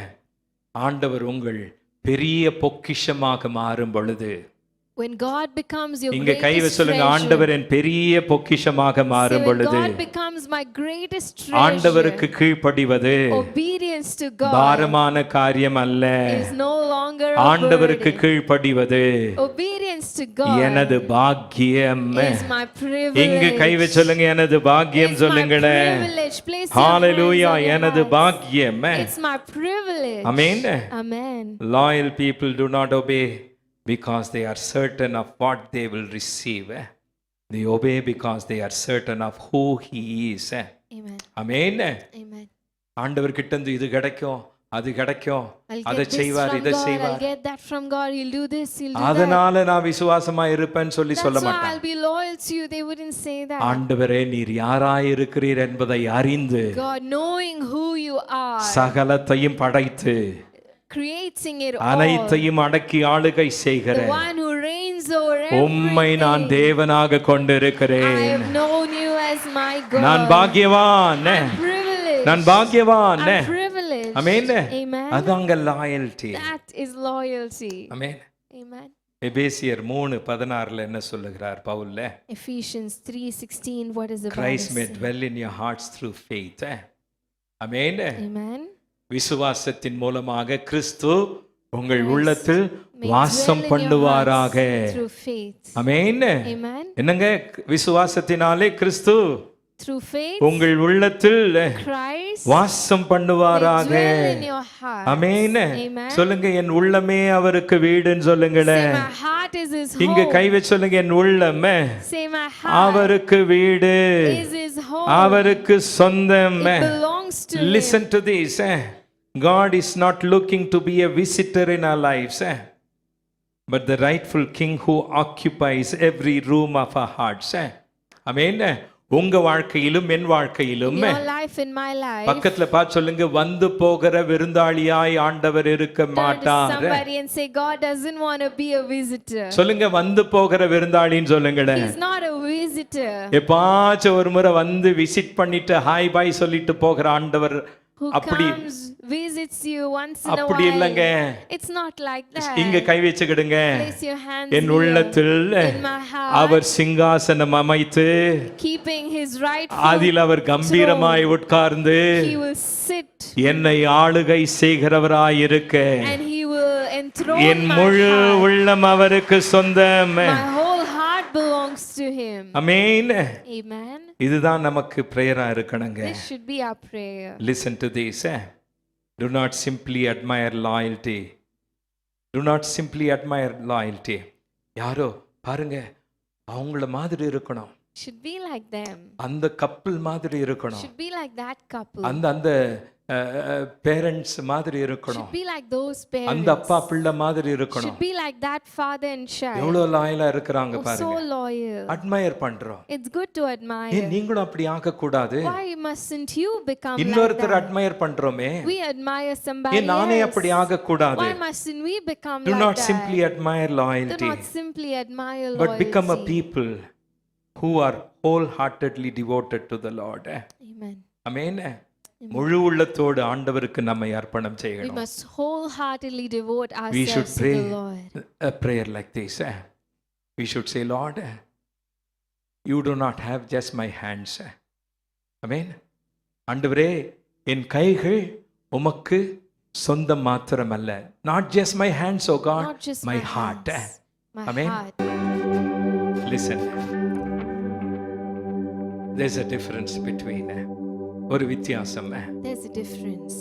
ஆண்டவர் உங்கள் பெரிய பொக்கிஷமாக மாறும் பொழுது, When God becomes your இங்க கை greatest சொல்லுங்க, treasure, ஆண்டவர் என் பெரிய பொக்கிஷமாக say, மாறும் when பொழுது, God becomes my greatest treasure, ஆண்டவருக்கு கீழ்ப்படிவது obedience to God பாரமான காரியம் அல்ல. is no longer a ஆண்டவருக்கு burden. கீழ்ப்படிவது Obedience to God எனது பாக்கியம். is my privilege. இங்கு கை வச்சு சொல்லுங்க, எனது பாக்கியம் It's my சொல்லுங்களேன். privilege. Place your hallelujah, hands on your எனது hearts. பாக்கியம். It's my privilege. Amen. Amen. Loyal people do not obey because they are certain of what they will receive. They obey because they are certain of who he is. Amen. Amen. Amen. ஆண்டவர் கிட்ட இருந்து இது கிடைக்கும், அது கிடைக்கும், I'll அதை get this செய்வார், from இதை God, I'll செய்வார், get that from God, he'll do this, he'll do that. அதனால நான் விசுவாசமா இருப்பேன்னு சொல்லி That's சொல்ல why மாட்டான். I'll be loyal to you. They wouldn't say that. ஆண்டவரே நீர் யாராய் இருக்கிறீர் என்பதை அறிந்து God, knowing who you are, சகலத்தையும் படைத்து creating it all, அனைத்தையும் அடக்கி ஆளுகை செய்கிற the one who reigns over உம்மை நான் everything. தேவனாக I கொண்டிருக்கிறேன். have known you as my God. நான் பாக்கியவான், Privileged. நான் பாக்கியவான். I'm privileged. ஆமென். Amen. அதாங்க loyalty. That is loyalty. Amen. Amen. எபேசியர் 3:16 என்ன சொல்லுகிறார் Pavul? Ephesians 3:16, what is the Christ Bible may say? dwell in your hearts through faith. Amen. Amen. விசுவாசத்தின் மூலமாக கிறிஸ்து உங்கள் உள்ளத்தில் May வாசம் dwell in your பண்ணுவாராக. hearts through faith. Amen. Amen. என்னங்க, விசுவாசத்தினாலே கிறிஸ்து Through faith, உங்கள் உள்ளத்தில் Christ வாசம் may பண்ணுவாராக. dwell in your heart. Amen. Amen. சொல்லுங்க, என் உள்ளமே அவருக்கு வீடுன்னு Say, சொல்லுங்களேன். my heart is his இங்க home. கை வச்சு சொல்லுங்க, என் உள்ளமே Say, my heart அவருக்கு வீடு, is his home. அவருக்கு சொந்தம். It belongs to him. Listen to this. God is not looking to be a visitor in our lives, but the rightful king who occupies every room of our hearts. Amen. உங்க வாழ்க்கையிலும் என் வாழ்க்கையிலும் In your life, in my life, பக்கத்துல பார்த்து சொல்லுங்க, வந்து போகிற விருந்தாளியாய் ஆண்டவர் இருக்க turn to மாட்டார். somebody and say, God doesn't want to be a visitor. சொல்லுங்க, வந்து போகிற விருந்தாளின்னு சொல்லுங்களேன். He's not a visitor எப்பாச்சும் ஒரு முறை வந்து விசிட் பண்ணிட்டு ஹாய் பாய் சொல்லிட்டு போகிற ஆண்டவர் who அப்படி comes, visits you once in a அப்படி while. இல்லைங்க. It's not like that. இங்க கை வச்சுக்கிடுங்க. Place your hands N here. உள்ளத்தில் In my heart, அவர் சிங்காசனம் அமைத்து keeping his rightful அதில் அவர் கம்பீரமாய் உட்கார்ந்து he will sit என்னை ஆளுகை செய்கிறவராயிருக்க and he will enthrone N my முழு heart. உள்ளம் அவருக்கு சொந்தம். My whole heart belongs to him. Amen. Amen. இதுதான் நமக்கு பிரேயரா இருக்கணுங்க. This should be our prayer. Listen to this. Do not simply admire loyalty. Do not simply admire loyalty. யாரோ பாருங்க, அவங்கள மாதிரி இருக்கணும், Should be like them. அந்த கப்பல் மாதிரி இருக்கணும், Should be like that couple. அந்த பேரண்ட்ஸ் மாதிரி இருக்கணும். should be like those அந்த parents. அப்பா பிள்ளை மாதிரி இருக்கணும். Should be like that father and child. எவ்வளவு லாயலா இருக்கிறாங்க Oh, so பாருங்க. loyal. அட்மையர் பண்றோம். It's good to ஏன் admire. நீங்களும் அப்படி ஆக கூடாது? Why mustn't you become like இன்னொருத்தர் that? அட்மையர் பண்றோமே, We admire somebody ஏன் நானே else. அப்படி ஆக கூடாது? Why mustn't we become Do like not that? simply admire Do loyalty, not simply admire but become a loyalty. people who are wholeheartedly devoted to the Lord. Amen. ஆமென். முழு உள்ளத்தோடு ஆண்டவருக்கு நம்மை அர்ப்பணம் We செய்யணும். must wholeheartedly devote We should ourselves to pray the Lord. a prayer like this. We should say, Lord, you do not have just my hands. ஆமென். ஆண்டவரே, என் கைகள் உமக்கு சொந்தம் மாத்திரமல்ல. Not just my hands, oh God, Not just my my heart. hands, my Amen. heart. Listen. There's a difference between ஒரு வித்தியாசம். There's a difference.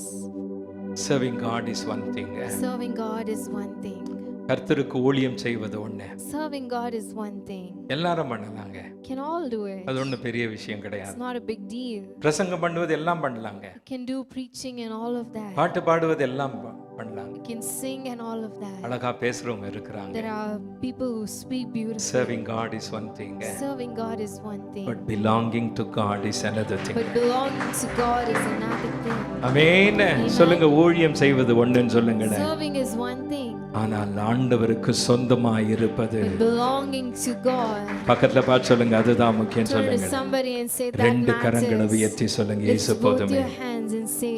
Serving God is one thing. Serving God is one thing. கர்த்தருக்கு ஊழியம் செய்வது ஒண்ணு. Serving God is one thing. எல்லாரும் பண்ணலாங்க. Can all do it. அது ஒண்ணு பெரிய விஷயம் It's கிடையாது. not a big deal. பிரசங்கம் பண்ணுவது எல்லாம் பண்ணலாங்க. You can do preaching and all of that. பாட்டு பாடுவது எல்லாம் பண்ணலாங்க. You can sing and all of that. அழகா பேசுறவங்க இருக்கிறாங்க. There are people who speak beautifully. Serving God is one thing. Serving God is one thing. But belonging to God is another thing. But belonging to God is another thing. ஆமென். சொல்லுங்க, ஊழியம் செய்வது ஒண்ணுன்னு சொல்லுங்க. Serving is one thing. ஆனால் ஆண்டவருக்கு சொந்தமாய் இருப்பது, But belonging to God. பக்கத்துல பார்த்து சொல்லுங்க, அதுதான் முக்கியம் Turn to சொல்லுங்க. somebody and say that ரெண்டு கரங்களை matters. உயர்த்தி சொல்லுங்க, Lift இயேசு both போதுமே. your hands and say,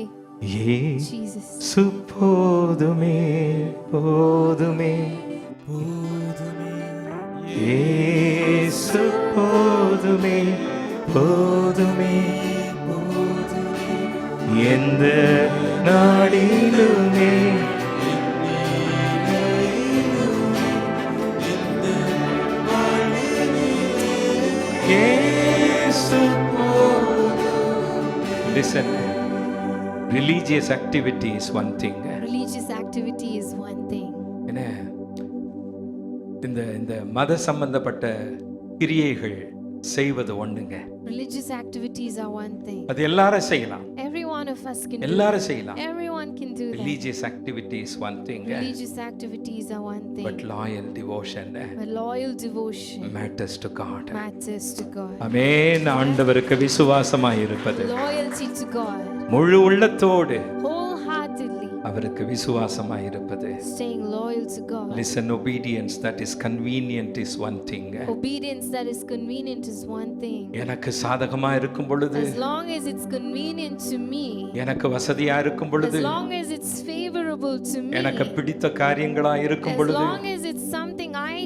Jesus. இயேசு போதுமே, போதுமே, இயேசு போதுமே, போதுமே, எந்த நாளிலுமே இயேசு போதுமே. Listen, religious activity is one thing. Religious activity is one thing. என்ன, இந்த இந்த மத சம்பந்தப்பட்ட கிரியைகள் செய்வது ஒண்ணுங்க. Religious activities are one thing. அது எல்லாரும் செய்யலாம். Every one of us can do எல்லாரும் செய்யலாம். that. Everyone can do that. Religious activity is one thing. Religious activities are one thing. But loyal devotion But loyal devotion matters to God. matters to God. ஆமென். ஆண்டவருக்கு விசுவாசமாய் இருப்பது, Loyalty to God. முழு உள்ளத்தோடு Wholeheartedly அவருக்கு விசுவாசமாய் இருப்பது. staying loyal to God. Listen, obedience that is convenient is one thing. Obedience that is convenient is one thing. எனக்கு சாதகமா இருக்கும் பொழுது, As long as it's convenient to me, எனக்கு வசதியா இருக்கும் பொழுது, as long as it's favorable to me, எனக்கு பிடித்த காரியங்களா இருக்கும் as பொழுது, long as it's something I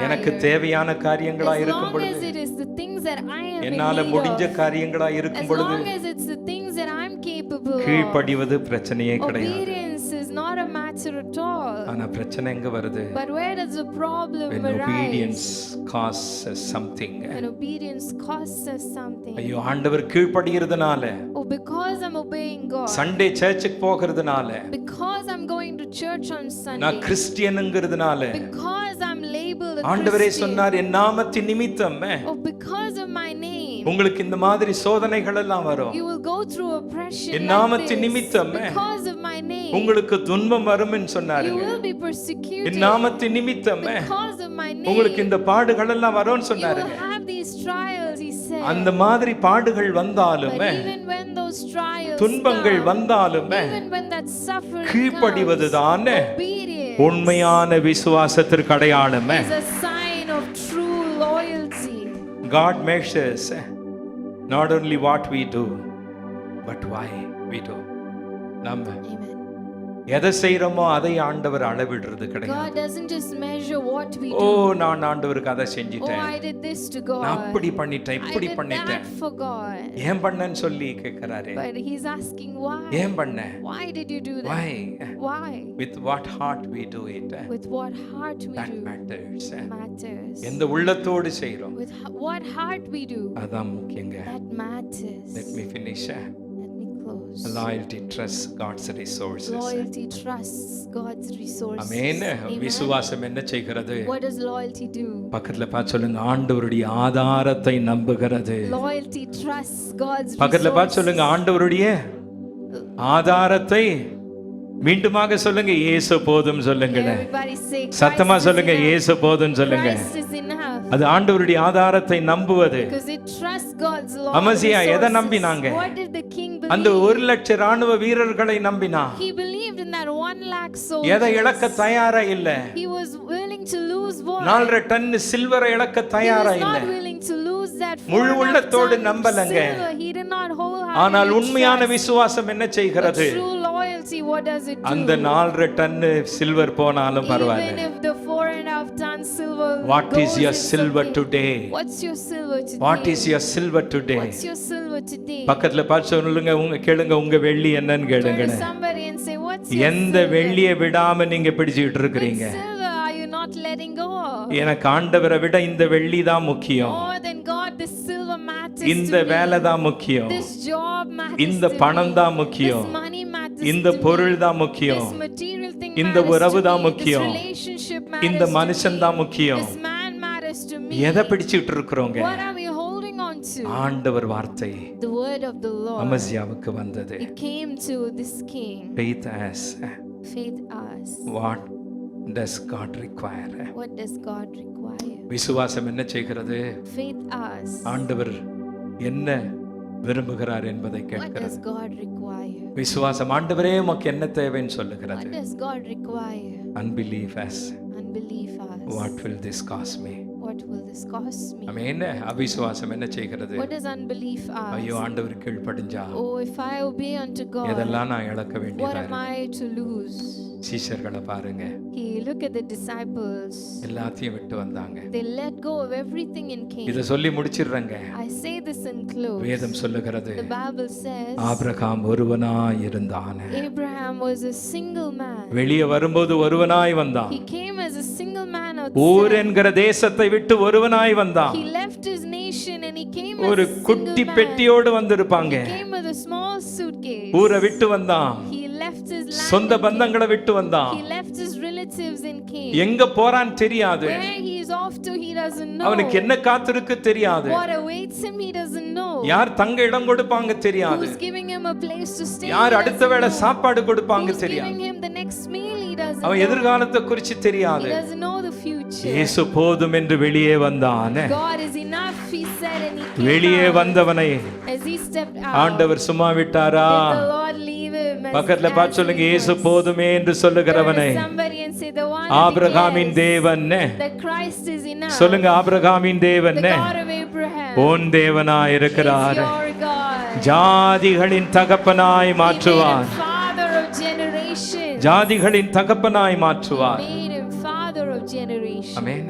எனக்கு desire, தேவையான காரியங்களா as இருக்கும் long as பொழுது, it is the things that I am in என்னால need முடிஞ்ச of, காரியங்களா இருக்கும் as பொழுது, long as it's the things that I'm capable of, கீழ்ப்படிவது பிரச்சனையே கிடையாது. obedience is not a matter at all. ஆனா பிரச்சனை எங்க வருது? But where does the problem When arise? obedience costs us something. When obedience costs us something. ஐயோ, ஆண்டவர் கீழ்ப்படிகிறதுனால, Oh, because I'm obeying God, Sunday சர்ச்சுக்கு போகிறதுனால, because I'm going to church on நான் Sunday, கிறிஸ்டியனுங்கிறதுனால, because I'm labeled a ஆண்டவரே Christian, சொன்னார், என் நாமத்தின் நிமித்தம் oh, because of my name, உங்களுக்கு இந்த மாதிரி சோதனைகள் எல்லாம் வரும். you will go through oppression N like நாமத்தின் this. நிமித்தம் Because of my name, உங்களுக்கு துன்பம் வரும்னு you சொன்னாருங்க. will be persecuted. என் நாமத்தின் நிமித்தம் Because of my name, உங்களுக்கு இந்த பாடுகள் எல்லாம் வரும்னு you சொன்னாருங்க. will have these trials, he said. அந்த மாதிரி பாடுகள் வந்தாலும், But even when those trials துன்பங்கள் come, வந்தாலும், even when that suffering கீழ்ப்படிவதுதான் comes, obedience உண்மையான விசுவாசத்திற்கு அடையாளம். is a sign of true loyalty. God measures not only what we do, but why we do. நம்ம Amen. எதை செய்யறோமோ அதை ஆண்டவர் அளவிடுறது கிடையாது. God doesn't just measure what we O, do. நான் ஆண்டவருக்கு அதை Oh, செஞ்சிட்டேன், I did this to நான் God. அப்படி பண்ணிட்டேன், I இப்படி did பண்ணிட்டேன், that for God. ஏன் பண்ணேன்னு சொல்லி கேட்கிறாரு. But he's asking why. ஏன் பண்ண? Why did you do that? Why? Why? With what heart we do it. With what heart we That do matters. matters. எந்த உள்ளத்தோடு செய்றோம் With what heart we do, அதான் முக்கியங்க. that matters. Let me finish. Let me close. Loyalty trusts God's resources. Loyalty trusts God's resources. Amen. Amen. விசுவாசம் என்ன செய்கிறது? What does loyalty do? பக்கத்துல பார்த்து சொல்லுங்க, ஆண்டவருடைய ஆதாரத்தை நம்புகிறது. Loyalty trusts God's பக்கத்துல பார்த்து resources. சொல்லுங்க, ஆண்டவருடைய ஆதாரத்தை மீண்டுமாக சொல்லுங்க, இயேசு போதும் சொல்லுங்களேன். Everybody say, சத்தமா Christ is சொல்லுங்க, enough. இயேசு போதும் சொல்லுங்க. Christ is enough. அது ஆண்டவருடைய ஆதாரத்தை நம்புவது. Because it trusts God's law. Amaziah எதை நம்பினாங்க? What did the king அந்த believe? 1,00,000 ராணுவ வீரர்களை நம்பினா. He believed in that 1,00,000 எதை soldiers. இழக்க தயாரா இல்ல. He was willing to lose what? 4 ton சில்வரை இழக்க He தயாரா was இல்ல. not willing to lose that முழு 4.5 உள்ளத்தோடு tons of நம்பலங்க. silver. He did not ஆனால் wholeheartedly உண்மையான trust. விசுவாசம் என்ன But செய்கிறது? true loyalty, what does it do? அந்த 4 டன் சில்வர் போனாலும் Even பரவாயில்ல. if the 4.5 tons silver What is goes, your it's silver okay. today? What's your silver today? What is your silver today? What's your silver today? பக்கத்துல பார்த்து சொல்லுங்க, உங்க கேளுங்க, உங்க வெள்ளி என்னன்னு Turn கேளுங்க. to somebody and say, what's your எந்த silver? வெள்ளியை விடாம நீங்க பிடிச்சிட்டு Which இருக்கிறீங்க? silver are you not letting go of? எனக்கு ஆண்டவரை விட இந்த வெள்ளி தான் முக்கியம். More than God, this silver matters இந்த to me. வேலை தான் முக்கியம். This job matters இந்த to பணம் me. தான் முக்கியம். This money matters இந்த to பொருள் me. தான் முக்கியம். This material thing இந்த matters உறவு to தான் me. முக்கியம். This relationship matters இந்த to மனுஷன் me. தான் முக்கியம். This man matters to me. எதை பிடிச்சிட்டு இருக்கிறோங்க? What are we holding on to? ஆண்டவர் வார்த்தை The word of the Lord. அமசியாவுக்கு வந்தது. It came to this king. Faith as Faith asks, what does God require? what does God require? விசுவாசம் என்ன செய்கிறது? Faith asks, ஆண்டவர் என்ன விரும்புகிறார் என்பதை what கேட்கிறது. does God require? விசுவாசம் ஆண்டவரே உமக்கு என்ன தேவைன்னு சொல்லுகிறது. What does God require? Unbelief as Unbelief asks, what will this cost me? what will this cost me? ஆமென். அவிசுவாசம் என்ன செய்கிறது? What does unbelief ஐயோ ask? ஆண்டவர் கீழ்ப்படிஞ்சா Oh, if I obey unto God, எதெல்லாம் நான் இழக்க what வேண்டியதா am I to lose? சீஷர்களை பாருங்க, He look at the disciples. எல்லாத்தையும் விட்டு வந்தாங்க. They let go of everything and came. இத சொல்லி முடிச்சிடுறேங்க. I say this in close. வேதம் சொல்லுகிறது, The Bible says ஆபிரகாம் ஒருவனாய் இருந்தான். Abraham was a single man. வெளியே வரும்போது ஒருவனாய் வந்தான். He came as a single man ஊர் outside. என்கிற தேசத்தை விட்டு ஒருவனாய் வந்தான். He left his nation and he came ஒரு as a குட்டி single man. பெட்டியோடு வந்திருப்பாங்க. He came with a small suitcase. ஊரை விட்டு வந்தான். He left his land. சொந்த and came. பந்தங்களை விட்டு வந்தான். He left his relatives and came. எங்க போறான்னு தெரியாது. Where he is off to, he doesn't know. அவனுக்கு என்ன காத்திருக்கு தெரியாது. What awaits him, he doesn't know. யார் தங்க இடம் கொடுப்பாங்க தெரியாது. Who's giving him a place to stay? யார் he அடுத்த doesn't வேளை know. சாப்பாடு கொடுப்பாங்க Who's தெரியாது. giving him the next meal? He doesn't அவன் know. எதிர்காலத்தை குறித்து He தெரியாது. doesn't know the future. இயேசு போதும் என்று வெளியே வந்தான். God is enough, he said, and he came வெளியே out. வந்தவனை As he stepped out, ஆண்டவர் சும்மா விட்டாரா? did the Lord leave him as, பக்கத்துல as பார்த்து சொல்லுங்க, he இயேசு was? போதுமே என்று Turn சொல்லுகிறவனை to somebody and say, the one ஆபிரகாமின் that தேவன் declares that Christ is enough. சொல்லுங்க, ஆபிரகாமின் தேவன் The God of Abraham உன் தேவனாய் is இருக்கிறார். your God. ஜாதிகளின் தகப்பனாய் He made மாற்றுவார். him father of generations. ஜாதிகளின் தகப்பனாய் மாற்றுவார். Made him father of generations. Amen.